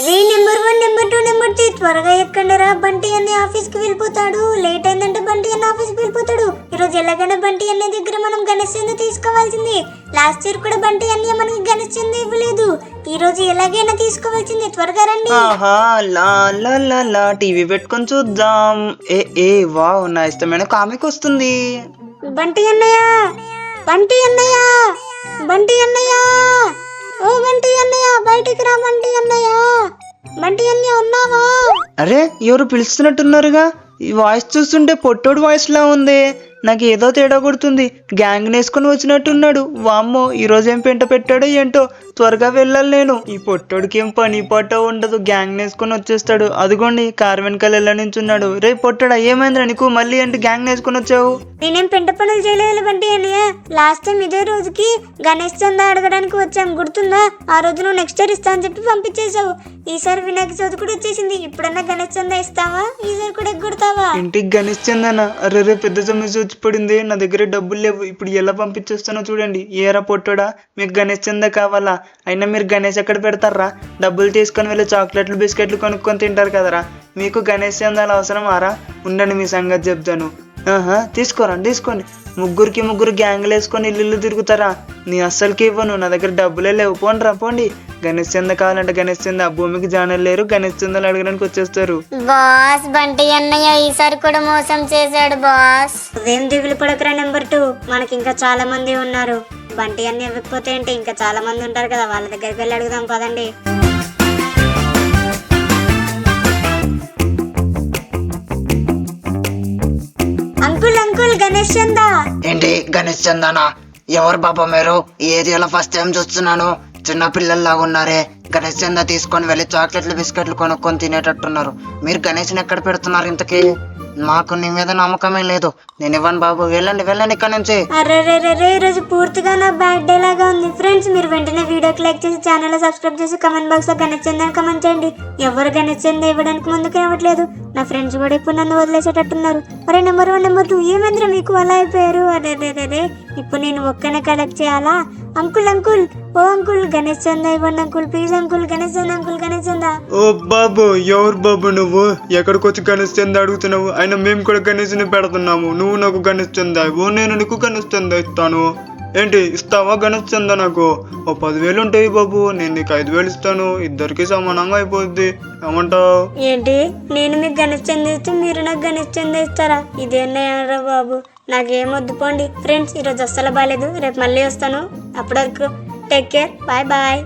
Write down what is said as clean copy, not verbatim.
రే number 1 number 2 number 3 త్వరగా ఎక్కండిరా. బంటి అన్ని office కి వెళ్ళిపోతాడు. లేట్ అయిందంటే బంటి అన్న ఆఫీస్ కి వెళ్ళిపోతాడు. ఈ రోజు ఎలాగైనా బంటి అన్న దగ్గర మనం గణేష్ చంద తీసుకోవాల్సింది. లాస్ట్ ఇయర్ కూడా బంటి అన్న మనకి గణేష్ చంద ఇవ్వలేదు. ఈ రోజు ఎలాగైనా తీసుకోవాల్సింది. త్వరగా రండి. ఆహా లా లా లా లా టీవీ పెట్టుకొని చూద్దాం. ఏ ఏ వావ్ నా ఇష్టమైన కామిక్ వస్తుంది. బంటి అన్నయ్య, బంటి అన్నయ్య, బంటి అన్నయ్య, ఓ బంటి అన్నయ్య బయటికి రా. బంటి అన్నయ్య, బంటి అన్నయ్య ఉన్నావా? అరే ఎవరు పిలుస్తున్నట్టున్నారుగా. ఈ వాయిస్ చూస్తుంటే పొట్టోడు వాయిస్ లా ఉంది. నాకు ఏదో తేడా కొడుతుంది. గ్యాంగ్ నేసుకొని వచ్చినట్టున్నాడు. వామ్మో ఈ రోజు ఏం పెంట పెట్టాడో ఏంటో. త్వరగా వెళ్ళాలి నేను. ఈ పొట్టోడికి ఏం పని పాట ఉండదు. గ్యాంగ్ నేసుకొని వచ్చేస్తాడు. అదిగోండి కారు వెనకాల ఎలా నించున్నాడు. రే పొట్టడా ఏమైందిరా నీకు? మళ్ళీ ఏంటి గ్యాంగ్ నేసుకొని వచ్చావు? నేనేం పెంట పనులు చేయలేదు బంటి అన్నయ్య. లాస్ట్ టైం ఇదే రోజుకి గణేష్ చందా అడగడానికి వచ్చాం, గుర్తుందా? ఆ రోజు నువ్వు నెక్స్ట్ ఇయర్ ఇస్తా అని చెప్పి పంపించేశావు. ఈసారి వినాయక చవితి కూడా వచ్చేసింది. ఇప్పుడన్నా గణేష్ చందా ఇస్తావా? ఈసారి కూడా ఎగ్గొడతావా? ఇంటికి గణేష్ చందానా? అరే రే పెద్ద సమస్య వచ్చి పడింది. నా దగ్గర డబ్బులు లేవు. ఇప్పుడు ఎలా పంపించేస్తానో చూడండి. ఏరా పొట్టోడా మీకు గణేష్ చందా కావాలా? అయినా మీరు గణేష్ ఎక్కడ పెడతారా? డబ్బులు తీసుకొని వెళ్ళి చాక్లెట్లు బిస్కెట్లు కొనుక్కొని తింటారు కదరా. మీకు గణేష్ చందాలు అవసరం ఆరా? ఉండండి మీ సంగతి చెప్తాను. తీసుకోరండి తీసుకోండి. ముగ్గురు గ్యాంగ్లు వేసుకొని ఇల్లు తిరుగుతారా? నీ అస్సలకి ఇవ్వను. నా దగ్గర డబ్బులే లేవు. పోండి రా పోండి. గణేష్ చంద కావాలంటే గణేష్ చంద. భూమికి జానలు లేరు. గణేష్ చందాలు అడగడానికి వచ్చేస్తారు. బాస్ బంటి అన్నయ్య ఈసారి కూడా మోసం చేశాడు బాస్. అదేం దిగులు పడకరా నెంబర్ 2. మనకి ఇంకా చాలా మంది ఉన్నారు. బంటి అన్నయ్య ఇవ్వకపోతే ఏంటి, ఇంకా చాలా మంది ఉంటారు కదా, వాళ్ళ దగ్గరికి వెళ్ళి అడుగుదాం పదండి. అంకుల్ అంకుల్ గణేష్ చందా. ఏంటి గణేష్ చందానా? ఎవరు బాబా మీరు? ఈ ఏరియాలో ఫస్ట్ టైం చూస్తున్నాను. చిన్న పిల్లల్లాగా ఉన్నారే. గణేష్ చందా తీసుకొని వెళ్ళి చాక్లెట్లు బిస్కెట్లు కొనుక్కొని తినేటట్టున్నారు. మీరు గణేష్ని ఎక్కడ పెడుతున్నారు ఇంతకీ? మాకు నీ మీద నమ్మకమే లేదు. నేను ఇవ్వను బాబు. వెళ్ళండి వెళ్ళండి ఇక్కడ నుంచి. అరే ఈ రోజు పూర్తిగా నా బ్యాడ్ డే లాగా ఉంది. ఫ్రెండ్స్ మీరు వెంటనే వీడియోకి లైక్ చేసి ఛానల్ సబ్స్క్రైబ్ చేసి కమెంట్ బాక్స్ లో గణేష్ చందా కమెంట్ చేయండి. ఎవరు గణేష్ చందా ఇవ్వడానికి ముందుకు రావట్లేదు. నా ఫ్రెండ్స్ కూడా ఇప్పుడు నన్ను వదిలేసేటట్టున్నారు. అరే నెంబర్ 1 నెంబర్ 2 ఏమైందిరా మీకు అలా అయిపోయారు? అరే ఇప్పుడు నేను ఒక్కనే కలెక్ట్ చేయాలా? అంకుల్ అంకుల్, ఓ అంకుల్ గణేష్ చందా ఇవ్వండి అంకుల్, ప్లీజ్ అంకుల్. గణేష్ చందా అంకుల్, గణేష్ చందా. ఓ బాబు ఎవరు బాబు నువ్వు? ఎక్కడికి వచ్చి గణేష్ చందా అడుగుతున్నావు? అయినా మేము కూడా గణేష్ని పెడుతున్నాము. నువ్వు నాకు గణేష్ చందా ఇవ్వు, నేను నీకు గణేష్ చందా ఇస్తాను. ఏంటి ఇస్తావా గణేష్ చందా? నాకు ఓ 10,000 ఉంటాయి బాబు. నేను నీకు 5,000 ఇస్తాను. ఇద్దరికి సమానంగా అయిపోద్ది. ఏమంటావు? ఏంటి నేను మీకు గణేష్ చందా ఇస్తే మీరు నాకు గణేష్ చందా ఇస్తారా? ఇదేనా బాబు, నాకేమొద్దు పోండి. ఫ్రెండ్స్ ఈరోజు అస్సలు బాగాలేదు. రేపు మళ్ళీ వస్తాను. అప్పటివరకు టేక్ కేర్. Bye bye.